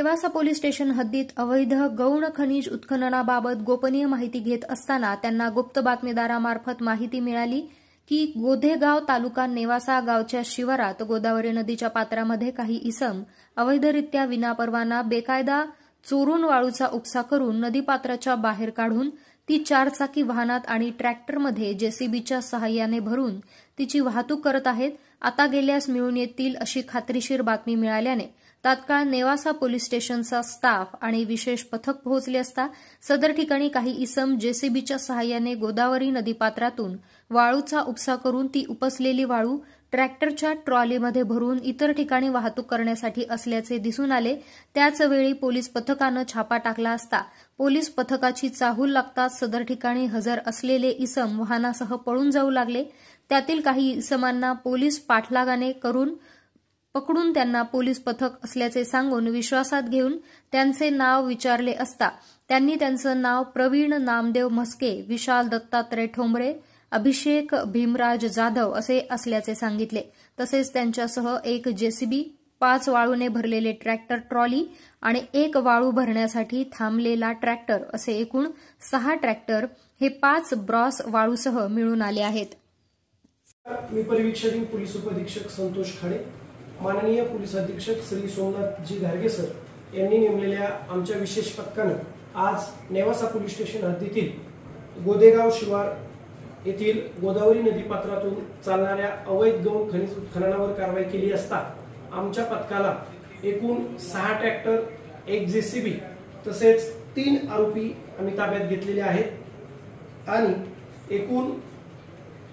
Nevasa police station हद्दीत अवैध गौण खनिज उत्खननाबाबत गोपनीय माहिती घेत असताना त्यांना गुप्त बातमीदारामार्फत माहिती मिळाली की गोधेगाव तालुका नेवासा गावच्या शिवारात गोदावरी नदीच्या पात्रामध्ये काही इसम अवैधरित्या विनापरवाना बेकायदा चोरून वाळूचा उपसा करून नदीपात्राच्या बाहेर काढून ती 4 चाकी वाहनात आणि ट्रॅक्टरमध्ये जेसीबीच्या सहाय्याने भरून तिची वाहतूक करत आहेत। आता गेल्यास मिळून येतील अशी खात्रीशीर बातमी मिळाल्याने तात्काळ नेवासा पोलीस स्टेशनचा स्टाफ आणि विशेष पथक पोहोचले असता सदर ठिकाणी काही इसम जेसीबीच्या सहाय्याने गोदावरी नदीपात्रातून वाळूचा उपसा करून ती उपसलेली वाळू ट्रॅक्टरच्या ट्रॉलीमध्ये भरून इतर ठिकाणी वाहतूक करण्यासाठी असल्याचे दिसून आले। त्याच वेळी पोलीस पथकाने छापा टाकला असता पोलीस पथकाची चाहूल लागताच सदर ठिकाणी हजर असलेले इसम वाहनासह पळून जाऊ लागले। त्यातील काही इसमांना पोलीस पाठलागाने पकडून त्यांना पोलीस पथक असल्याचे सांगून विश्वासात घेऊन त्यांचे नाव विचारले असता त्यांनी त्यांचे नाव प्रवीण नामदेव म्हस्के, विशाल दत्तात्रय ठोंबरे, अभिषेक भीमराज जाधव असे असल्याचे सांगितले। तसेच त्यांच्यासह एक जेसीबी, 5 वाळूने भरलेले ट्रॅक्टर ट्रॉली आणि 1 वाळू भरण्यासाठी थांबलेला ट्रॅक्टर असे एकूण 6 ट्रॅक्टर हे 5 ब्रॉस वाळूसह मिळून आले आहेत। मी परिवीक्षक पोलीस उपअधीक्षक संतोष खाडे, माननीय पोलीस अधीक्षक श्री सोमनाथ जी घारगे सर यांनी नेमलेल्या आमच्या विशेष पथकाने आज नेवासा पोलीस स्टेशन हद्दीतील गोदेगाव शिवार येथील गोदावरी नदीपात्रातून चालणाऱ्या अवैध गौण खनिज उत्खननावर कारवाई केली असता आमच्या पथकाला एकूण 6 ट्रॅक्टर, 1 जेसीबी तसेच 3 आरोपी आम्ही ताब्यात घेतलेले आहेत आणि एकूण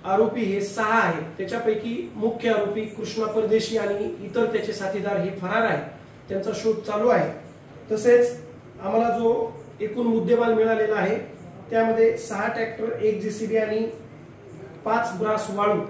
आरोपी हे 6 आहेत। त्याच्यापैकी मुख्य आरोपी कृष्णा परदेशी आणि इतर त्याचे साथीदार हे फरार आहेत, त्यांचा शोध चालू आहे। तसेच आम्हाला जो एकूण मुद्देमाल मिळालेला आहे त्यामध्ये 6 ट्रॅक्टर, 1 जेसीबी आणि 5 ब्रास वाळू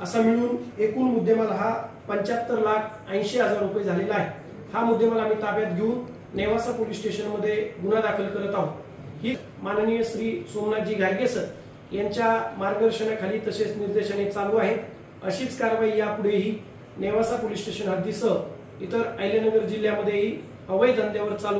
असा मिळून एकूण मुद्देमाल हा 75,80,000 रुपये झालेला आहे। हा मुद्देमाल आम्ही ताब्यात घेऊन नेवासा पोलीस स्टेशन मध्ये गुन्हा दाखल करत आहोत। ही माननीय श्री सोमनाथजी घारगे सर यांच्या मार्गदर्शनाखाली तसेच निर्देशाने चालू आहे। अशीच कारवाई यापुढेही नेवासा पोलीस स्टेशन हद्दीसह इतर अहिल्यानगर जिल्ह्यामध्येही अवैध धंद्यावर चालू